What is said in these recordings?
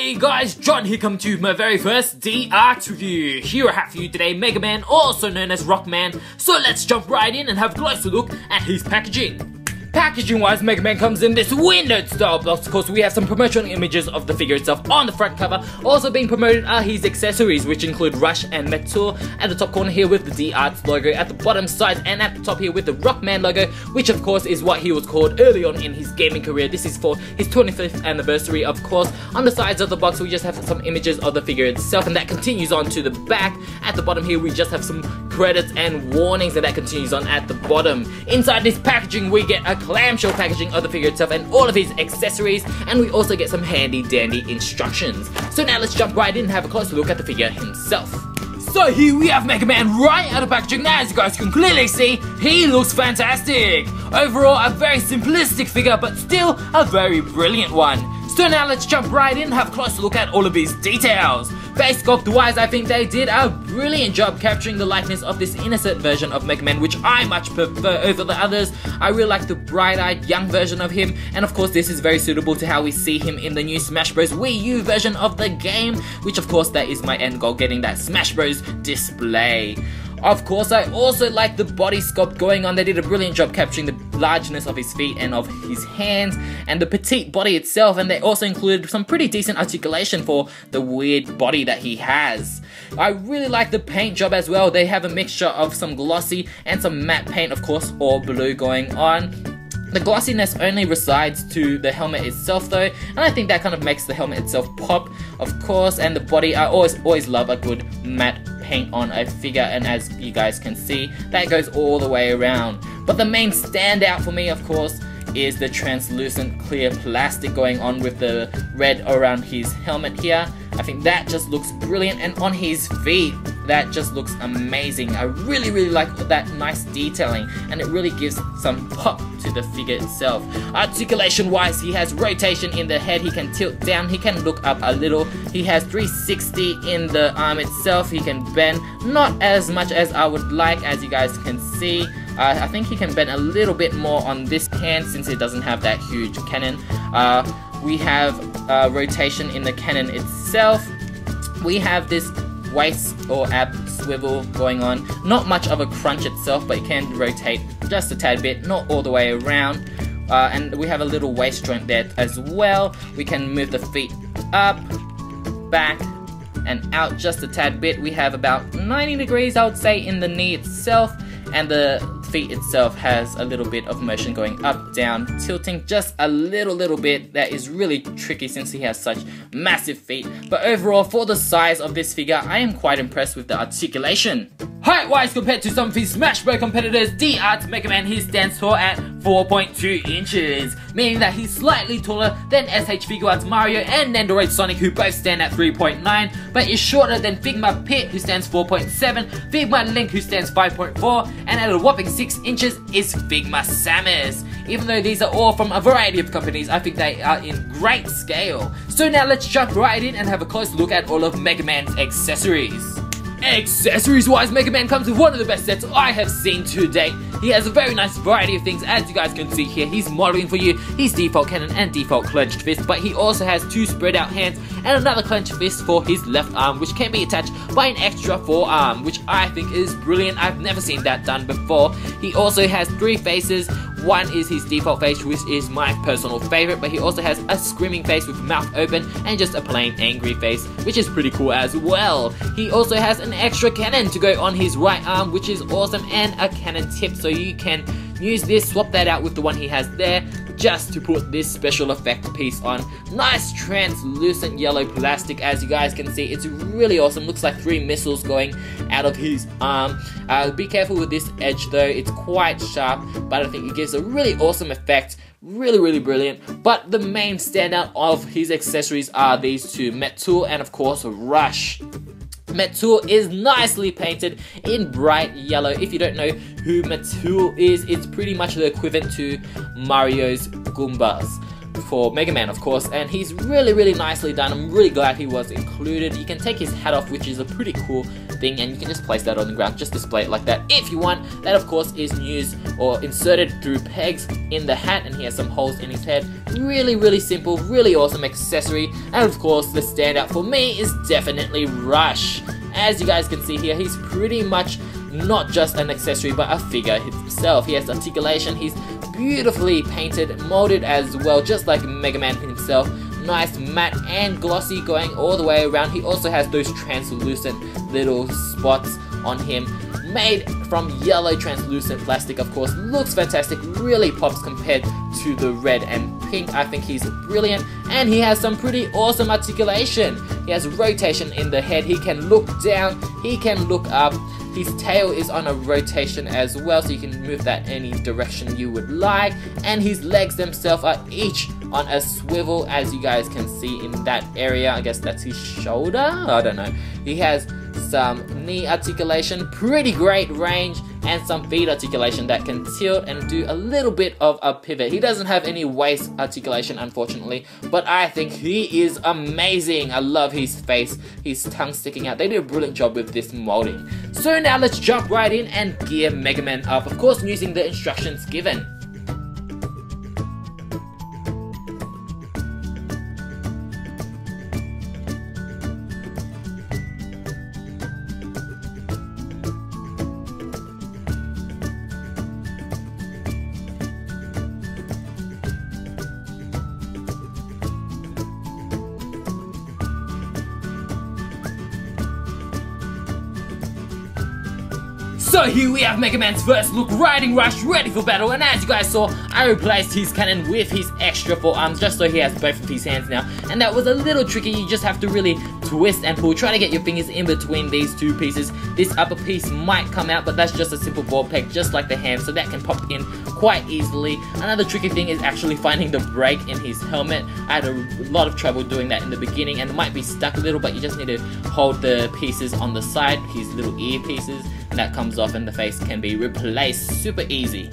Hey guys, John here coming to you with my very first D-Art review. Here I have for you today Mega Man, also known as Rockman. So let's jump right in and have a closer look at his packaging. Packaging wise, Mega Man comes in this windowed style box. Of course, we have some promotional images of the figure itself on the front cover. Also being promoted are his accessories, which include Rush and Metall at the top corner here with the D-Arts logo at the bottom side, and at the top here with the Rockman logo, which of course is what he was called early on in his gaming career. This is for his 25th anniversary, of course. On the sides of the box, we just have some images of the figure itself, and that continues on to the back. At the bottom here, we just have some credits and warnings, and that continues on at the bottom. Inside this packaging, we get a clamshell packaging of the figure itself and all of his accessories, and we also get some handy dandy instructions. So now let's jump right in and have a closer look at the figure himself. So here we have Mega Man right out of packaging. Now as you guys can clearly see, he looks fantastic. Overall a very simplistic figure, but still a very brilliant one. So now let's jump right in and have a closer look at all of his details. Face sculpt wise, I think they did a brilliant job capturing the likeness of this innocent version of Mega Man, which I much prefer over the others. I really like the bright-eyed young version of him, and of course this is very suitable to how we see him in the new Smash Bros. Wii U version of the game, which of course that is my end goal, getting that Smash Bros. Display. Of course, I also like the body sculpt going on. They did a brilliant job capturing the largeness of his feet and of his hands and the petite body itself, and they also included some pretty decent articulation for the weird body that he has. I really like the paint job as well. They have a mixture of some glossy and some matte paint, of course, all blue going on. The glossiness only resides to the helmet itself though, and I think that kind of makes the helmet itself pop, of course. And the body, I always love a good matte paint on a figure, and as you guys can see, that goes all the way around. But the main standout for me, of course, is the translucent clear plastic going on with the red around his helmet here. I think that just looks brilliant, and on his feet, that just looks amazing. I really like that nice detailing, and it really gives some pop to the figure itself. Articulation wise, he has rotation in the head, he can tilt down, he can look up a little, he has 360 in the arm itself, he can bend, not as much as I would like, as you guys can see. I think he can bend a little bit more on this hand since it doesn't have that huge cannon. We have rotation in the cannon itself. We have this waist or ab swivel going on. Not much of a crunch itself, but it can rotate just a tad bit, not all the way around. And we have a little waist joint there as well. We can move the feet up, back, and out just a tad bit. We have about 90 degrees, I would say, in the knee itself, and the feet itself has a little bit of motion going up, down, tilting just a little bit. That is really tricky since he has such massive feet. But overall, for the size of this figure, I am quite impressed with the articulation. Height-wise, compared to some of his Smash Bros. Competitors, D-Arts Mega Man, he stands tall at 4.2 inches, meaning that he's slightly taller than s.h.figuarts Mario and Nendoroid Sonic, who both stand at 3.9, but is shorter than Figma Pit, who stands 4.7, Figma Link, who stands 5.4, and at a whopping 6 inches is Figma Samus. Even though these are all from a variety of companies, I think they are in great scale. So now let's jump right in and have a close look at all of Mega Man's accessories. Accessories wise, Mega Man comes with one of the best sets I have seen to date. He has a very nice variety of things, as you guys can see here. He's modeling for you his default cannon and default clenched fist, but he also has 2 spread out hands and another clenched fist for his left arm, which can be attached by an extra forearm, which I think is brilliant. I've never seen that done before. He also has 3 faces. One is his default face, which is my personal favorite, but he also has a screaming face with mouth open and just a plain angry face, which is pretty cool as well. He also has an extra cannon to go on his right arm, which is awesome, and a cannon tip, so you can use this, swap that out with the one he has there, just to put this special effect piece on. Nice translucent yellow plastic, as you guys can see. It's really awesome. Looks like 3 missiles going out of his arm. Be careful with this edge though, it's quite sharp, but I think it gives a really awesome effect. Really brilliant. But the main standout of his accessories are these 2, Metall and of course Rush. Metall is nicely painted in bright yellow. If you don't know who Metall is, it's pretty much the equivalent to Mario's Goombas. for Mega Man, of course, and he's really nicely done. I'm really glad he was included. You can take his hat off, which is a pretty cool thing, and you can just place that on the ground, just display it like that if you want. That, of course, is used or inserted through pegs in the hat, and he has some holes in his head. Really simple, really awesome accessory. And of course, the standout for me is definitely Rush. As you guys can see here, he's pretty much not just an accessory but a figure himself. He has articulation, he's beautifully painted, molded as well, just like Mega Man himself. Nice matte and glossy going all the way around. He also has those translucent little spots on him, made from yellow translucent plastic, of course. Looks fantastic, really pops compared to the red and pink. I think he's brilliant, and he has some pretty awesome articulation. He has rotation in the head, he can look down, he can look up. His tail is on a rotation as well, so you can move that any direction you would like. And his legs themselves are each on a swivel, as you guys can see in that area. I guess that's his shoulder? I don't know. He has some knee articulation, pretty great range, and some feet articulation that can tilt and do a little bit of a pivot. He doesn't have any waist articulation, unfortunately, but I think he is amazing. I love his face, his tongue sticking out. They did a brilliant job with this molding. So now let's jump right in and gear Mega Man up, of course using the instructions given. So here we have Mega Man's first look, riding Rush, ready for battle, and as you guys saw, I replaced his cannon with his extra 4 arms just so he has both of his hands now, and that was a little tricky. You just have to really twist and pull, try to get your fingers in between these two pieces. This upper piece might come out, but that's just a simple ball peg, just like the hand, so that can pop in quite easily. Another tricky thing is actually finding the brake in his helmet. I had a lot of trouble doing that in the beginning, and it might be stuck a little, but you just need to hold the pieces on the side, his little ear pieces, and that comes off and the face can be replaced super easy.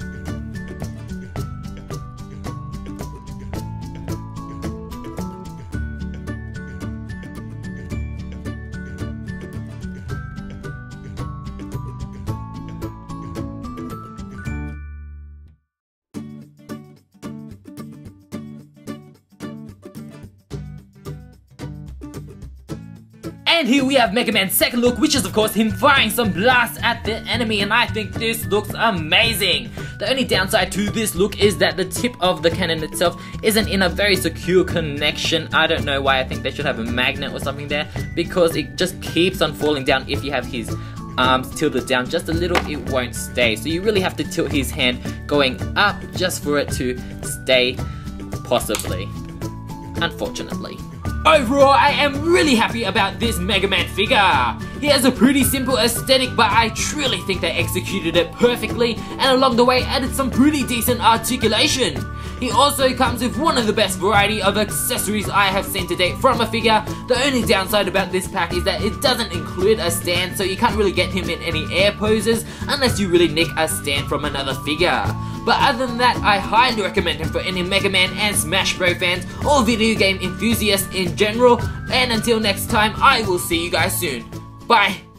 And here we have Mega Man's second look, which is of course him firing some blasts at the enemy, and I think this looks amazing. The only downside to this look is that the tip of the cannon itself isn't in a very secure connection. I don't know why. I think they should have a magnet or something there, because it just keeps on falling down. If you have his arms tilted down just a little, it won't stay. So you really have to tilt his hand going up just for it to stay, possibly. Unfortunately. Overall, I am really happy about this Mega Man figure. He has a pretty simple aesthetic, but I truly think they executed it perfectly, and along the way added some pretty decent articulation. He also comes with one of the best variety of accessories I have seen to date from a figure. The only downside about this pack is that it doesn't include a stand, so you can't really get him in any air poses unless you really nick a stand from another figure. But other than that, I highly recommend him for any Mega Man and Smash Bros fans or video game enthusiasts in general. And until next time, I will see you guys soon. Bye!